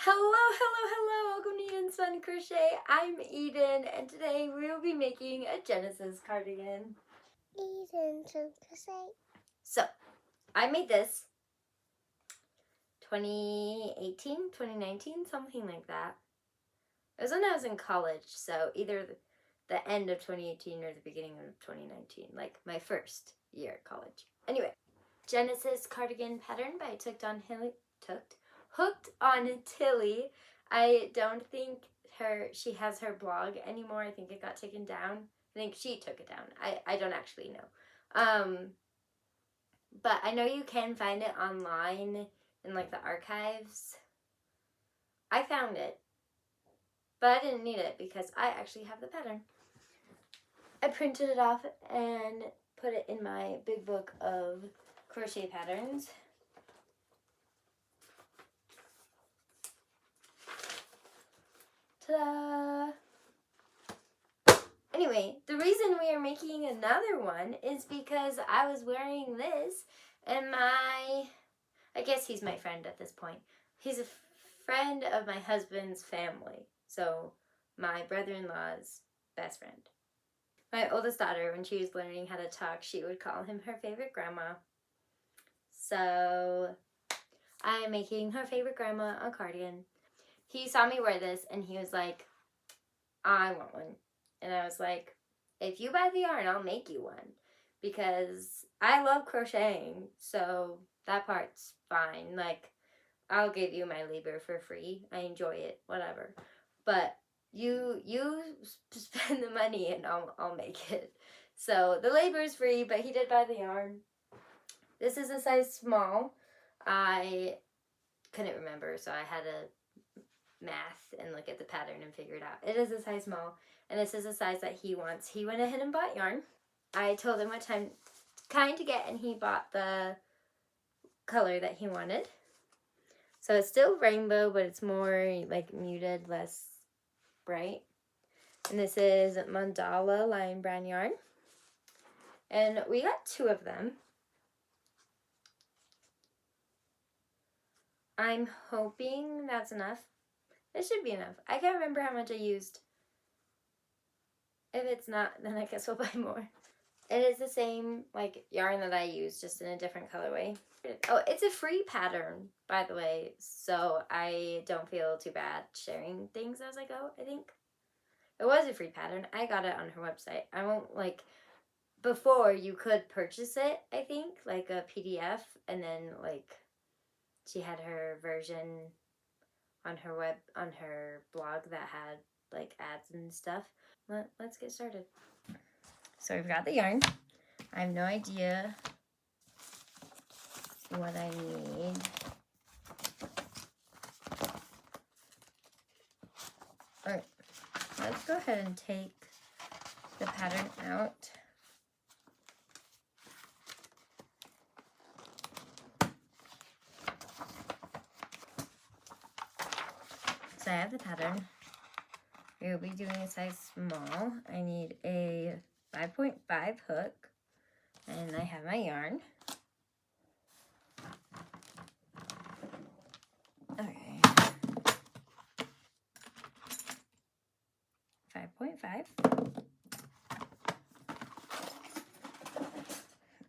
Hello, welcome to Eden's Fun Crochet. I'm Eden, and today we will be making a Genesis cardigan. Edensfuncrochet. So, I made this 2018, 2019, something like that. It was when I was in college, so either the end of 2018 or the beginning of 2019, like my first year at college. Anyway, Genesis cardigan pattern by Hooked on Tilly. I don't think she has her blog anymore. I think it got taken down. I think she took it down. I don't actually know. But I know you can find it online in like the archives. I found it, but I didn't need it because I actually have the pattern. I printed it off and put it in my big book of crochet patterns. Ta-da! Anyway, the reason we are making another one is because I was wearing this and I guess he's my friend at this point. He's a friend of my husband's family. So my brother-in-law's best friend. My oldest daughter, when she was learning how to talk, she would call him her favorite grandma. So I'm making her favorite grandma a cardigan. He saw me wear this and he was like, I want one. And I was like, if you buy the yarn, I'll make you one. Because I love crocheting, so that part's fine. Like, I'll give you my labor for free. I enjoy it, whatever. But you spend the money and I'll make it. So the labor is free, but he did buy the yarn. This is a size small. I couldn't remember, so I had to math and look at the pattern and figure it out. It is a size small, and this is a size that he wants. He went ahead and bought yarn. I told him what kind to get, and he bought the color that he wanted. So it's still rainbow, but it's more like muted, less bright. And this is mandala lime brown yarn. And we got 2 of them. I'm hoping that's enough. It should be enough. I can't remember how much I used. If it's not, then I guess we'll buy more. It is the same like yarn that I use, just in a different colorway. Oh, it's a free pattern, by the way, so I don't feel too bad sharing things as I go, I think. It was a free pattern. I got it on her website. I won't, like, before you could purchase it, I think, like a PDF, and then, like, she had her version on her blog that had, like, ads and stuff. Let's get started. So we've got the yarn. I have no idea what I need. Alright, let's go ahead and take the pattern out. So I have the pattern. We will be doing a size small. I need a 5.5 hook, and I have my yarn. Okay. 5.5.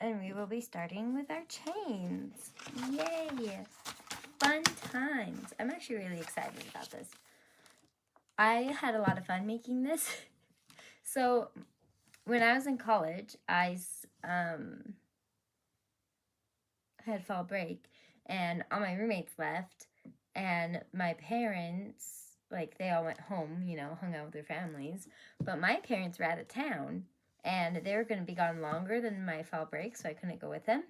And we will be starting with our chains. Yay! Fun times. I'm actually really excited about this. I had a lot of fun making this. So when I was in college, I had fall break, and all my roommates left, and my parents, like, they all went home, you know, hung out with their families, but my parents were out of town, and they were going to be gone longer than my fall break, so I couldn't go with them.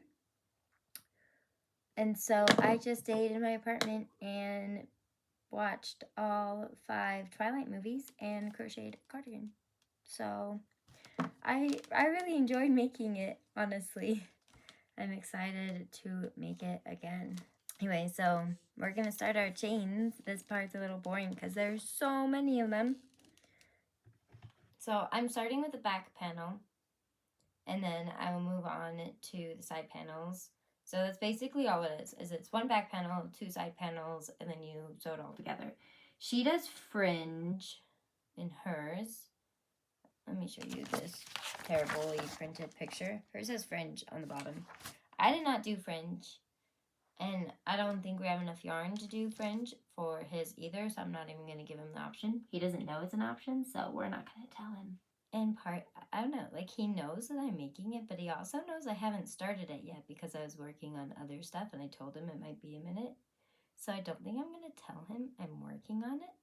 And so I just stayed in my apartment and watched all 5 Twilight movies and crocheted a cardigan. So I really enjoyed making it, honestly. I'm excited to make it again. Anyway, so we're going to start our chains. This part's a little boring because there's so many of them. So I'm starting with the back panel, and then I will move on to the side panels. So that's basically all it is it's one back panel, 2 side panels, and then you sew it all together. She does fringe in hers. Let me show you this terribly printed picture. Hers has fringe on the bottom. I did not do fringe, and I don't think we have enough yarn to do fringe for his either, so I'm not even going to give him the option. He doesn't know it's an option, so we're not going to tell him. In part, I don't know, like he knows that I'm making it, but he also knows I haven't started it yet because I was working on other stuff and I told him it might be a minute. So I don't think I'm going to tell him I'm working on it.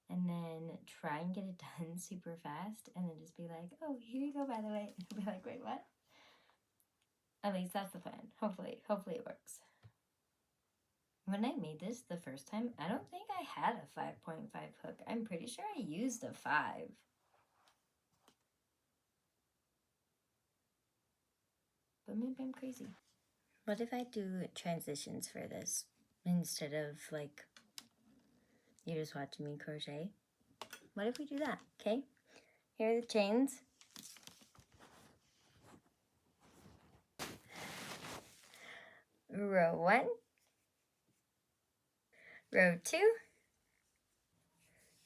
And then try and get it done super fast and then just be like, oh, here you go, by the way. And he'll be like, wait, what? At least that's the plan. Hopefully it works. When I made this the first time, I don't think I had a 5.5 hook. I'm pretty sure I used a 5. But maybe I'm crazy. What if I do transitions for this instead of like you just watching me crochet? What if we do that? Okay, here are the chains. Row 1, row 2,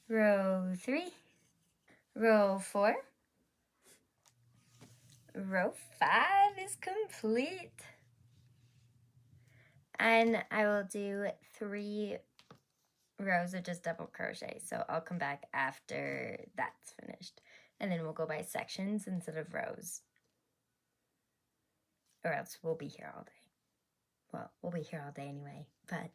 row 3, row 4, row 5 is complete. And I will do 3 rows of just double crochet. So I'll come back after that's finished. And then we'll go by sections instead of rows. Or else we'll be here all day. Well, we'll be here all day anyway, but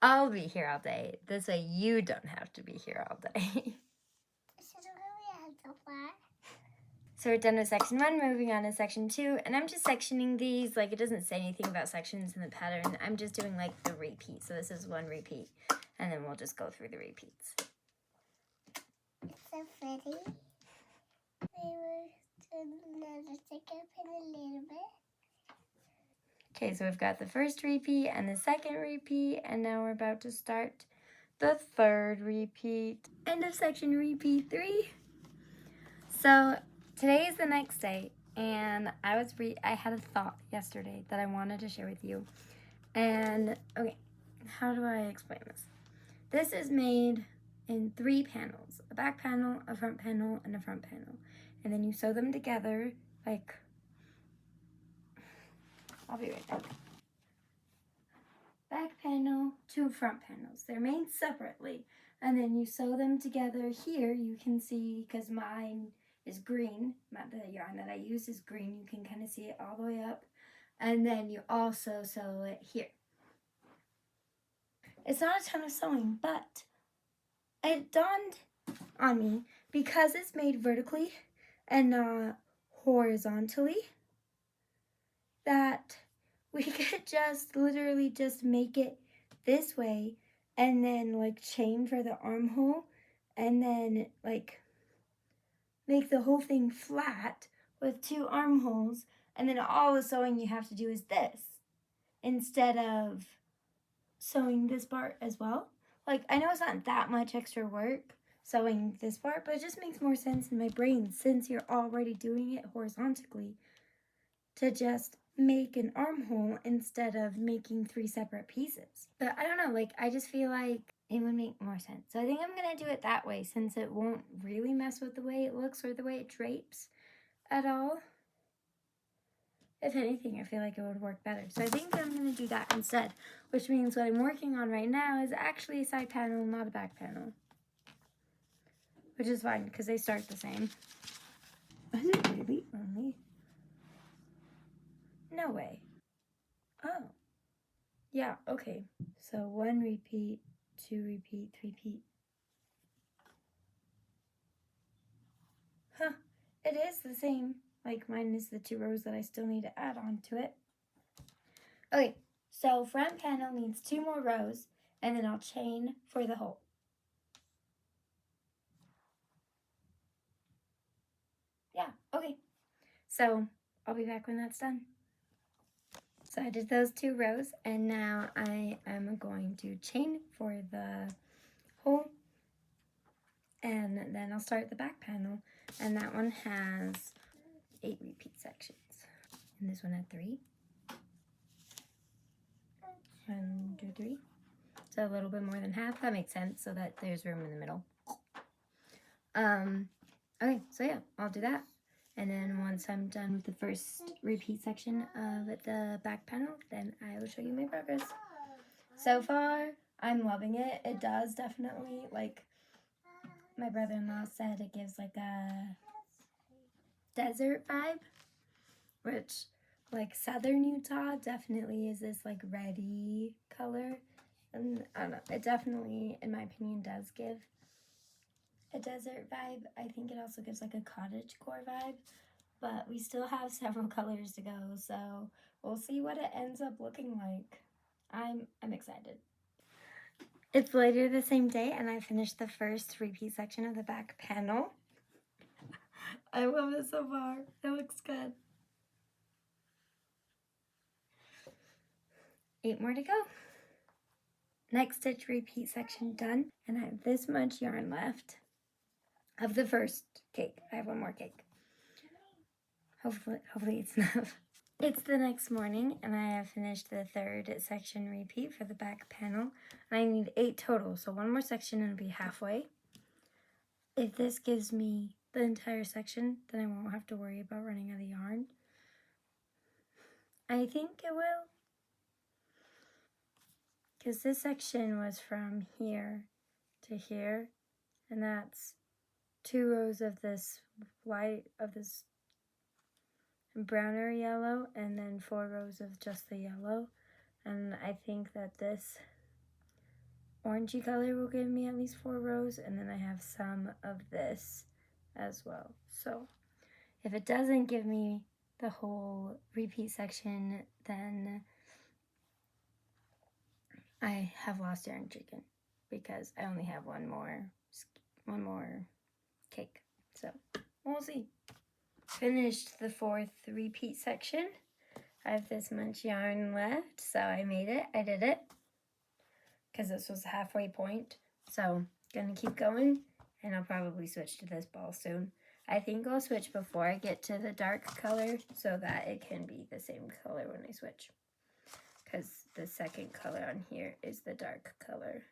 I'll be here all day. This way you don't have to be here all day. So we're done with section 1, moving on to section 2, and I'm just sectioning these, like it doesn't say anything about sections in the pattern. I'm just doing like the repeat. So this is 1 repeat, and then we'll just go through the repeats. It's so pretty. We will stick up in a little bit. Okay, so we've got the first repeat and the second repeat, and now we're about to start the 3rd repeat. End of section repeat 3. So today is the next day, and I had a thought yesterday that I wanted to share with you. And okay, how do I explain this? This is made in 3 panels: a back panel, a front panel, and a front panel. And then you sew them together like, I'll be right back. Back panel, 2 front panels. They're made separately, and then you sew them together. Here you can see, because mine is green, the yarn that I use is green, you can kind of see it all the way up, and then you also sew it here. It's not a ton of sewing, but it dawned on me, because it's made vertically and not horizontally, that we could just literally just make it this way and then like chain for the armhole and then like make the whole thing flat with 2 armholes, and then all the sewing you have to do is this instead of sewing this part as well. Like, I know it's not that much extra work sewing this part, but it just makes more sense in my brain, since you're already doing it horizontally, to just make an armhole instead of making 3 separate pieces. But I don't know, like I just feel like it would make more sense. So I think I'm gonna do it that way, since it won't really mess with the way it looks or the way it drapes at all. If anything, I feel like it would work better. So I think I'm gonna do that instead, which means what I'm working on right now is actually a side panel, not a back panel. Which is fine, because they start the same. Is it really only? No way. Oh. Yeah, okay. So 1 repeat, 2 repeat, 3 repeat. Huh. It is the same. Like, mine is the 2 rows that I still need to add on to it. Okay, so front panel needs 2 more rows, and then I'll chain for the whole. Yeah, okay. So I'll be back when that's done. So I did those 2 rows, and now I am going to chain for the whole, and then I'll start the back panel, and that one has 8 repeat sections, and this one had 3. 1, 2, 3. So a little bit more than half. That makes sense, so that there's room in the middle. Okay, so yeah, I'll do that. And then once I'm done with the first repeat section of the back panel, then I will show you my progress. So far, I'm loving it. It does definitely, like my brother-in-law said, it gives like a desert vibe, which like southern Utah definitely is this like reddy color. And I don't know, it definitely, in my opinion, does give a desert vibe. I think it also gives like a cottagecore vibe, but we still have several colors to go, so we'll see what it ends up looking like. I'm excited. It's later the same day, and I finished the first repeat section of the back panel. I love it so far. It looks good. 8 more to go. Next stitch repeat section done, and I have this much yarn left of the first cake. I have one more cake. Hopefully it's enough. It's the next morning, and I have finished the third section repeat for the back panel. And I need 8 total, so one more section and it'll be halfway. If this gives me the entire section, then I won't have to worry about running out of yarn. I think it will, because this section was from here to here, and that's 2 rows of this white, of this browner yellow, and then 4 rows of just the yellow. And I think that this orangey color will give me at least 4 rows, and then I have some of this as well. So if it doesn't give me the whole repeat section, then I have lost yarn chicken, because I only have one more cake. So we'll see. Finished the 4th repeat section. I have this much yarn left, so I made it. I did it, because this was the halfway point. So gonna keep going, and I'll probably switch to this ball soon. I think I'll switch before I get to the dark color, so that it can be the same color when I switch, because the second color on here is the dark color.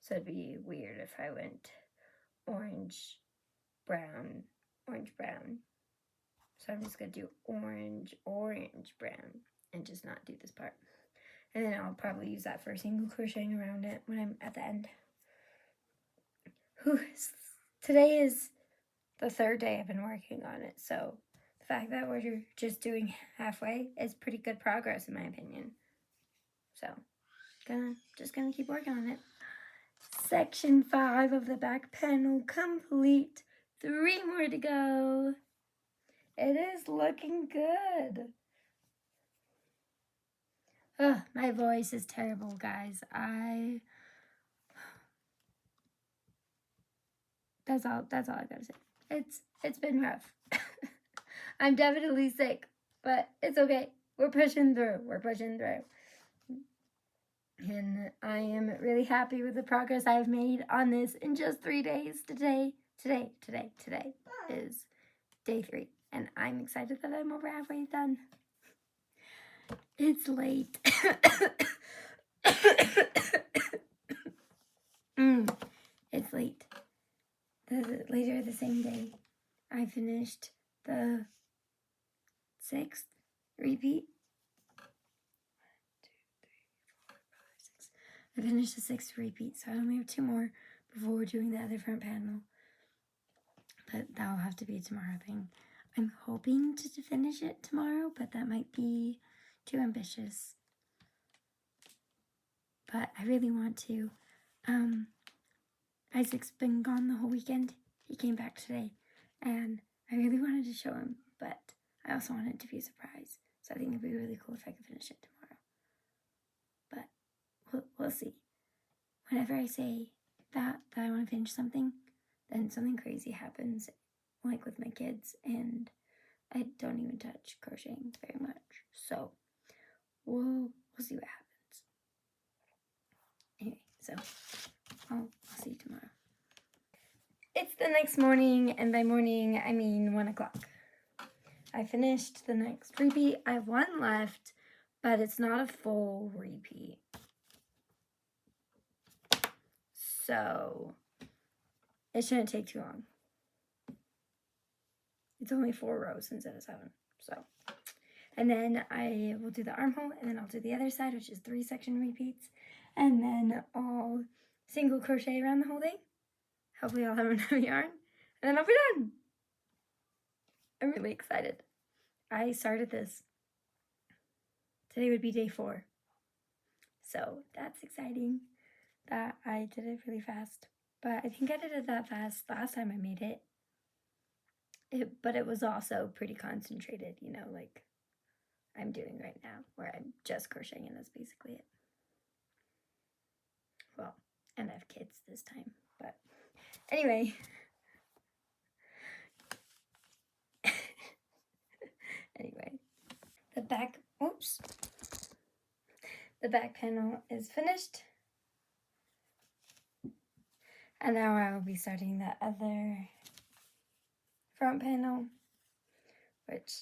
So it'd be weird if I went orange, brown, orange, brown. So I'm just gonna do orange, orange, brown, and just not do this part. And then I'll probably use that for single crocheting around it when I'm at the end. Whew. Today is the 3rd day I've been working on it, so the fact that we're just doing halfway is pretty good progress in my opinion. So just gonna keep working on it. Section 5 of the back panel complete. 3 more to go. It is looking good. Ugh, my voice is terrible, guys. That's all I gotta say. It's been rough. I'm definitely sick, but it's okay. We're pushing through. And I am really happy with the progress I've made on this in just 3 days. Today is day 3, and I'm excited that I'm over halfway done. It's late. It's late. Later the same day, I finished the 6th repeat. 1, 2, 3, 4, 5, 6. I finished the 6th repeat, so I only have 2 more before we're doing the other front panel. But that'll have to be a tomorrow thing. I'm hoping to finish it tomorrow, but that might be too ambitious. But I really want to. Isaac's been gone the whole weekend. He came back today, and I really wanted to show him, but I also wanted it to be a surprise. So I think it'd be really cool if I could finish it tomorrow. But we'll see. Whenever I say that I want to finish something, then something crazy happens, like with my kids, and I don't even touch crocheting very much. So we'll see what happens. Anyway, so I'll see you tomorrow. It's the next morning, and by morning I mean 1 o'clock. I finished the next repeat. I have 1 left, but it's not a full repeat. So it shouldn't take too long. It's only 4 rows instead of 7. So, and then I will do the armhole, and then I'll do the other side, which is 3 section repeats. And then I'll single crochet around the whole thing. Hopefully I'll have enough yarn, and then I'll be done. I'm really excited. I started this. Today would be day 4. So that's exciting that I did it really fast. But I think I did it that fast last time I made it. But it was also pretty concentrated, you know, like I'm doing right now, where I'm just crocheting, and that's basically it. Well, and I have kids this time, but anyway. Anyway, the back panel is finished. And now I will be starting the other front panel, which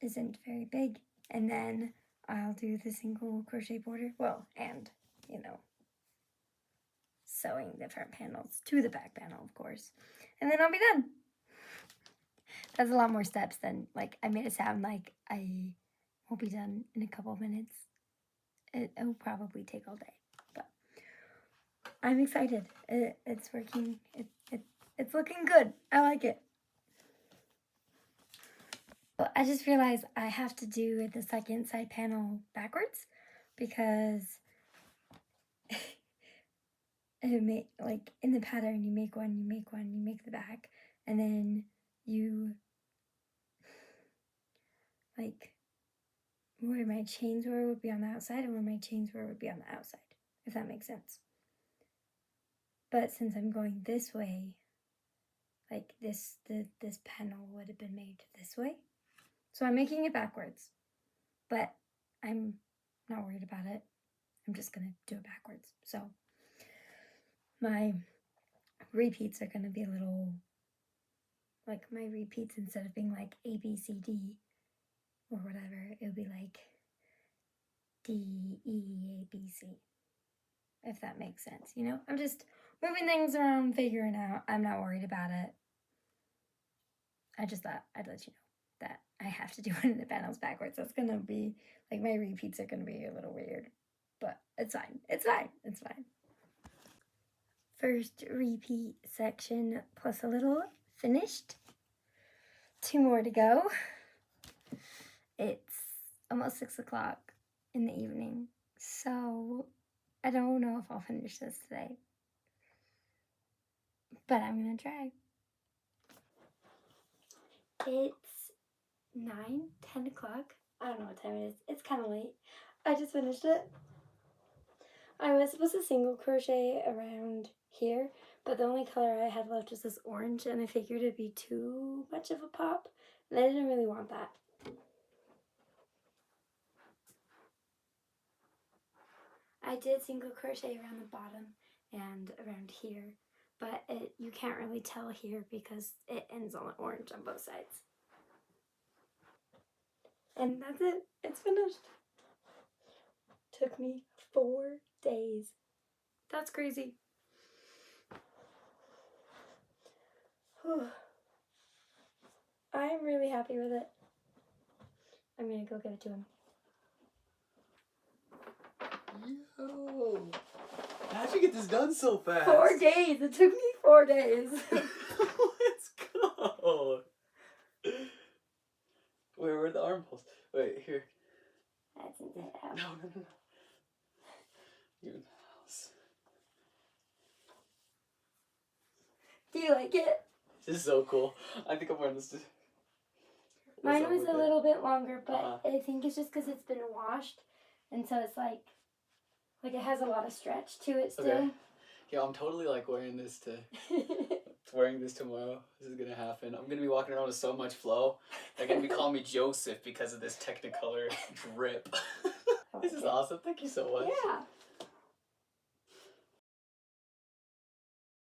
isn't very big. And then I'll do the single crochet border. Well, and, you know, sewing the front panels to the back panel, of course. And then I'll be done. That's a lot more steps than, like, I made it sound like I will be done in a couple of minutes. It'll probably take all day, but I'm excited. It's working. It's looking good. I like it. Well, I just realized I have to do the second side panel backwards because like in the pattern you make one, you make the back, and then you like where my chains were would be on the outside, and where my chains were would be on the outside, if that makes sense. But since I'm going this way, like this panel would have been made this way. So I'm making it backwards, but I'm not worried about it. I'm just gonna do it backwards. So my repeats are gonna be a little, like my repeats, instead of being like A, B, C, D or whatever, it'll be like D, E, A, B, C, if that makes sense. You know, I'm just moving things around, figuring out. I'm not worried about it. I just thought I'd let you know that I have to do one of the panels backwards. That's gonna be, like, my repeats are gonna be a little weird, but it's fine. It's fine. It's fine. First repeat section plus a little finished. 2 more to go. It's almost 6 o'clock in the evening, so I don't know if I'll finish this today, but I'm gonna try. It's 9-10 o'clock. I don't know what time it is. It's kind of late. I just finished it. I was supposed to single crochet around here, but the only color I had left was this orange, and I figured it'd be too much of a pop, and I didn't really want that. I did single crochet around the bottom and around here, but you can't really tell here because it ends on the orange on both sides. And that's it. It's finished. Took me 4 days. That's crazy. I'm really happy with it. I'm gonna go give it to him. Yo! How'd you get this done so fast? 4 days! It took me 4 days. Let's go! Where are the armholes? Wait, here. That's inside out. No. You're in the house. Do you like it? This is so cool. I think I'm wearing this too. Mine was a little bit longer, but I think it's just because it's been washed, and so it's like it has a lot of stretch to it still. Okay. Yeah, I'm totally like wearing this tomorrow. This is gonna happen. I'm gonna be walking around with so much flow. They're gonna be calling me Joseph because of this Technicolor drip. This is awesome. Thank you so much. Yeah.